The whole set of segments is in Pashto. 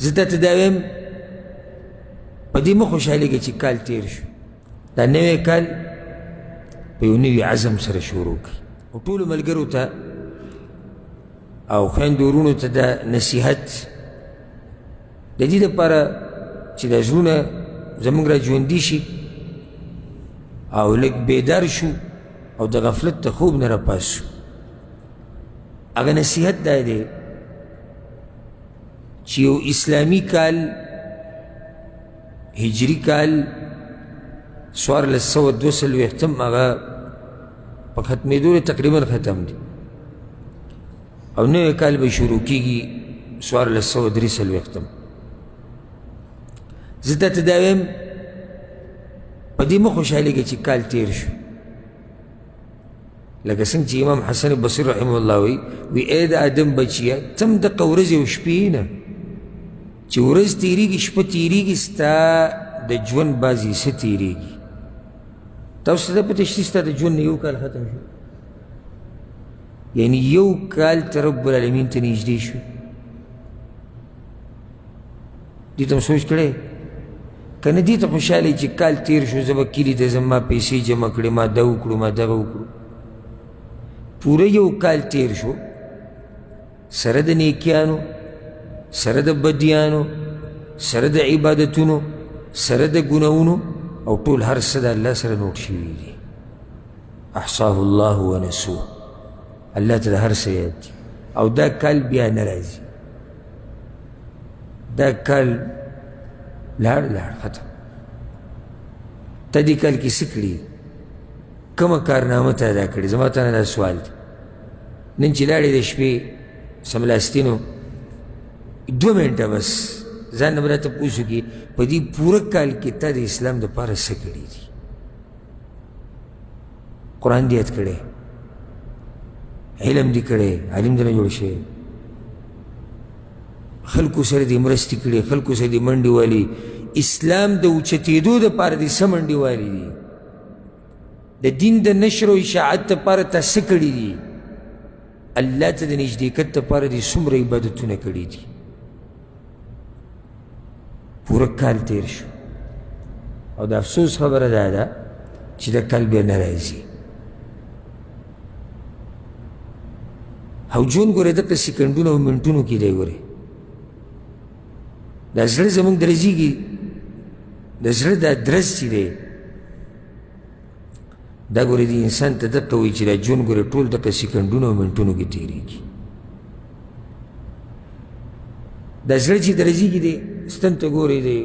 زه درته دا وایم په دې مه خوشحالېږه چې کال تېر شو دا نوی کال په یو نوي عزم سره شروع کړي او ټولو ملګرو ته او خویندو ورونو ته دا نصیحت د دې دپاره چې دا زړونه زموږ را ژوندي شي او لږ بیدار شو او د غفلت ته خوب نه راپاس شو هغه نصیحت دا دی چې یو اسلامي کال هجري کال 1442 هغه په ختمېدو تقریبا ختم دی او نوی کال به شروع کېږي 1443 زه درته دا وایم په دې مه خوشحالېږه چې کال تېر شو لکه څنګه چې امام حسن بصري رحمه الله وی ای د آدم بچیه ته هم دقه ورځې او شپې نه چې ورځ تېرېږي شپه تېرېږي ستا د ژوند بعضې حصه تېرېږي تاسو ته پته شته ستا د ژوند نه یو کال ختم شو یعنی یو کال ته رب العالمین ته نږدې شو دې ته سوچ کړی که نه دې ته خوشحاله چې کال تېر شو زه به کلي ته ځم ما پیسې جمع کړې ما دا وکړو ما دغه وکړو پوره یو کال تېر شو سره د نیکیانو سره د بدیانو سره د عبادتونو سره د ګناهونو او ټول هر څه د الله سره نوټ شوي دي احصاه الله ونسوه الله ته د هر څه یاد دي او دا کال بیا نه راځي دا کال لاړ ختم ته دې کال کې څه کړي کومه کارنامه ته ادا کړې زما ته نه دا سوال دی نن چې لاړې د شپې سملاستی نو 2 منټه بس ځان نه به راته پوښ وکړي په دې پوره کال کې تا د اسلام دپاره څه کړي دي قرآن دې یاد کړی علم دې کړی عالم دې نه جوړ شوی خلکو سره دې مرستې کړي خلکو سره دې منډې والي اسلام د اوچتېدو دپاره دې څه منډې والي دي د دین د نشر و اشاعت دپاره تا څه کړي دي الله ته د نږدېکت دپاره دې څومره عبادتونه کړي دي پوره کال تېر شو او د افسوس خبره دا ده چې دا کال بیا نه راځي او ژوند ګورې دغه سکندونو او منټونو کې دی ګورې دا زړه زموږ درزېږي د زړه دا درز چې دی دا ګورې د انسان ته دقه وایي چې دا ژوند ګورې ټول دغه سکندونو او منټونو کې تېرېږي دا زړه چې درزېږي دی ستن ته ګورې دی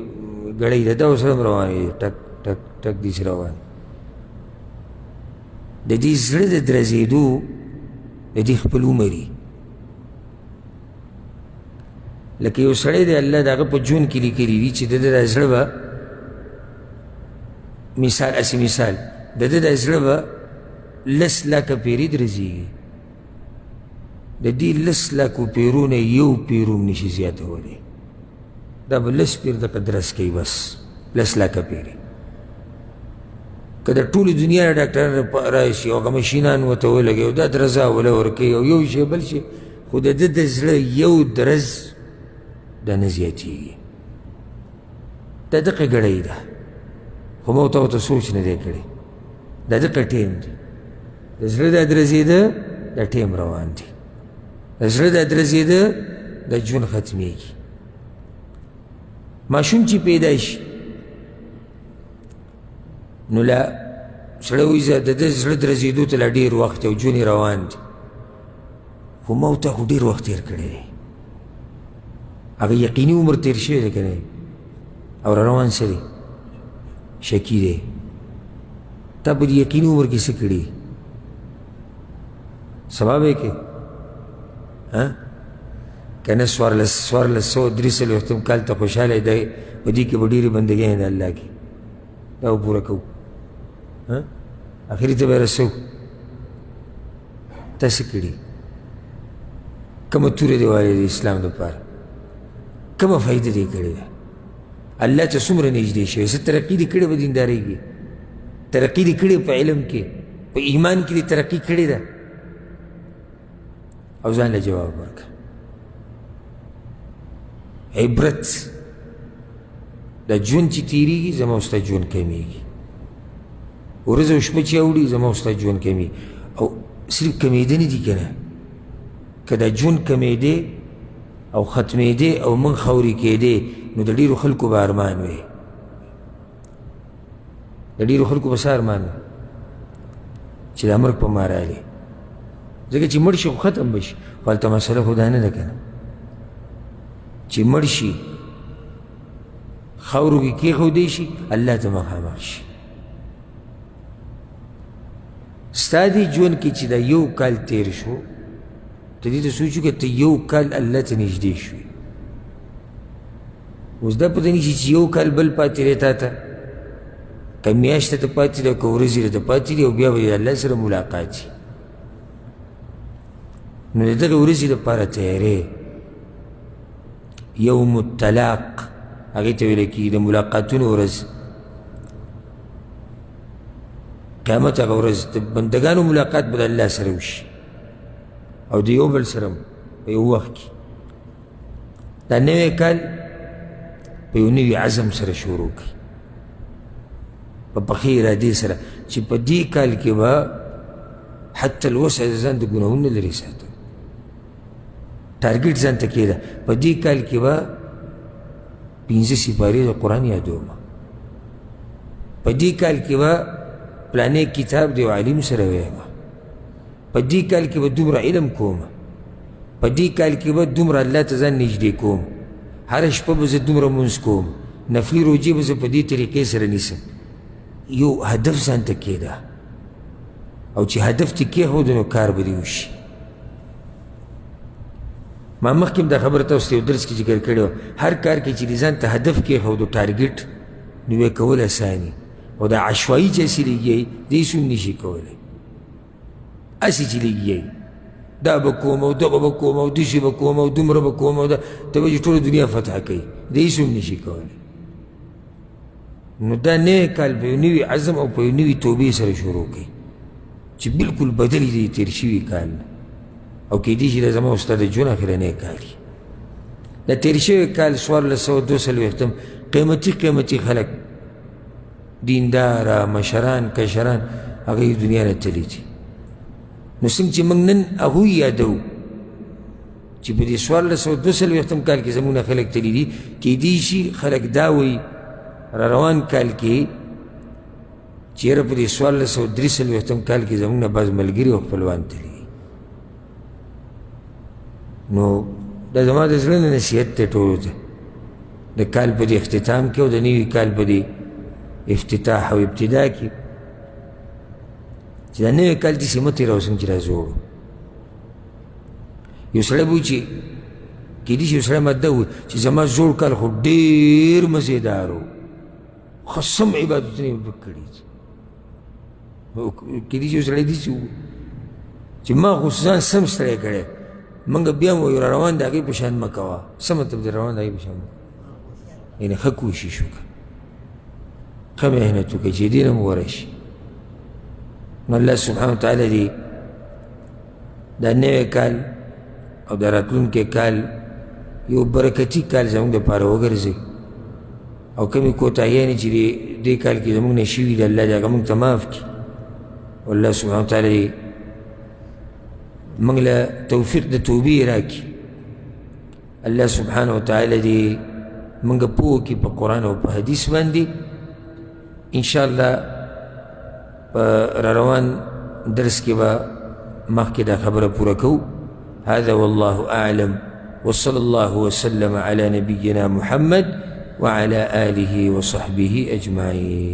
ګړۍ ده دا اوس هم روان دی ټک ټک ټک داسې روان د دې زړه د درزېدو د دې خپل عمر یي لکه یو سړی دی الله د هغه په ژوند کې لیکلي دي چې د ده دا زړه به مثال هسې مثال د ده دا زړه به 10 لکه پیرې درزېږي د دې 10 لکو پیرو نه یو پیر هم نشي زیاتولی دا به 10 پیر دغه درز کوي بس 10 لکه پیرې که د ټولې دنیا نه ډاکټران راشي او هغه مشینان ورته ولګوي او دا درزه وله ورکوي او یو شی بل شي خو د ده د زړه یو درز دا نه زیاتېږي دا دقه ګړۍ ده خو ما ورته سوچ نه دی کړی دا دقه ټیم دی د زړه دا درزېده دا ټیم روان دی د زړه دا درزېده دا ژوند ختمېږي ماشوم چې پیدا شي نو لا سړی وایي زه د ده زړه درزېدو ته لا ډېر وخت او ژوند یې روان دی خو ما ورته خو ډېر وخت تېر کړی دی هغه یقیني عمر تېر شوی دی که نه او را روان څه دی شکي دی تا په دې یقیني عمر کې څه کړي سبا به یې کې که نه 1443 کال ته خوشحاله دی په دې کې به ډېرې بندګۍ د الله کې دا به پوره کوو اخري ته به رسو تا څه کړي کومه توره دی وایي د اسلام دپاره کومه فایده دی کړې ده الله ته څومره نږدې شوی څه ترقي دې کړې په دیندارۍ کې ترقي دې کړې په علم کې په ایمان کې دې ترقي کړې ده او ځان له جواب ورکړه عبرت دا ژوند چې تېرېږي زما او ستا ژوند کمیږي ورځ او شپه چې اوړي زما او ستا ژوند کمیږي او صرف کمیدنې دي که نه که دا ژوند کمیدی او ختمېدی او موږ خاورې کېدی نو د ډېرو خلکو به ارمان وی د ډېرو خلکو به څه ارمان وی چې دا مرګ په ما راغلی ځکه چې مړ شي خو ختم به شي خو هلته مسله خو دا نه ده که نه چې مړ شي خاورو کې کېښودی شي الله ته مخامخ شي ستا دې ژوند کې چې دا یو کال تېر شو ته دې ته سوچ وکړه ته یو کال الله ته نږدې شوې اوس دا پته نشي چې یو کال بل پاتې دی تا ته که میاشت ته پاتې دی او که ورځې ته پاتې دی او بیا به د الله سره ملاقات شي نو د دغې ورځې دپاره تیاری یوم الطلاق هغې ته ویل کېږي د ملاقاتونو ورځ قیامت هغه ورځ د بندګانو ملاقات به د الله سره وشي او د یو بل سره په یو وخت کې دا نوی کال په یو نوي عزم سره شروع کړي په پخې ارادې سره چې په دې کال کې به حتی الوسع ځان د ګناهونو لرې ساتم ټارګېټ ځان ته کېده په دې کال کې به 15 سپارې د قرآن یادوم په دې کال کې به پلانې کتاب د یو عالم سره ویم په دې کال کې به دومره علم کوم په دې کال کې به دومره الله ته ځان نږدې کوم هره شپه به زه دومره مونځ کوم نفلي روجې به زه په دې طریقې سره نیسم یو هدف ځان ته کېده او چې هدف ته کېښود نو کار به دې وشي ما مخکې هم دا خبره تاسو ته یو درس کې ذکر کړې وه هر کار کې چې دې ځان ته هدف کېښودو ټارګېټ نو یې کول اساني او دا عشوایي چې هسې لګیئ دې هېڅ هم نشي کولی هسې چې لګیئ دا به کوم او دغه به کوم او داسې به کوم او دومره به کوم او ته به چې ټوله دنیا فتح کوي دې هېڅ هم نشي کولی نو دا نوی کال په یو نوي عزم او په یو نوي توبې سره شروع کړئ چې بلکل بدل دی تېر شوي کال او کېدای شي دا زما او ستا د ژوند اخرنی کال وي دا تېر شوی کال 1442 قیمتي خلک دینداره مشران کشران هغوی دنیا نه تللي دي نو څنګه چې موږ نن هغوی یادوو چې په دې 1442 کال کې زموږ نه خلک تللي دي کېدای شي خلک دا وایي را روان کال کې چیرې په دې 1443 کال کې زموږ نه بعض ملګري او خپلوان تللي نو دا زما د زړه نه نصیحت دی ټولو ته د کال په دې اختتام کې او د نوي کال په دې افتتاح او ابتدا کې چې دا نوی کال داسې مه تېروه څنګه چې را زوړ یو سړی به وي چې کېدای شي یو سړی ماته دا ووایي چې زما زوړ کال خو ډېر مزېدار و ښه سم عبادتونه یې پکې کړي دي کېدای شي یو سړی داسې ووایي چې ما خو ځان سم ستړی کړی موږ بیا هم وایو را روان د هغې په شان مه کوه څه مطلب دی روان د هغې په شان مه یعنې ښه کوشش وکړه ښه محنت وکړه چې دې نه م وره شي نو الله سبحانه وتعالی دې دا نوی کال او دا راتلونکی کال یو برکتي کال زموږ دپاره وګرځوي او کمې کوتاهیانې چې دې کال کې زموږ نه شوي دي الله دې هغه موږ ته معاف کړي والله سبحانه وتعالی دې موږ له توفیق د توبې راکړي الله سبحانه وتعالی دې موږ پوه کړي په قرآن او په حدیث باندې انشاءالله په را روان درس کې به مخکې دا خبره پوره کوو هذا والله أعلم وصلى الله وسلم على نبينا محمد وعلى آله وصحبه أجمعين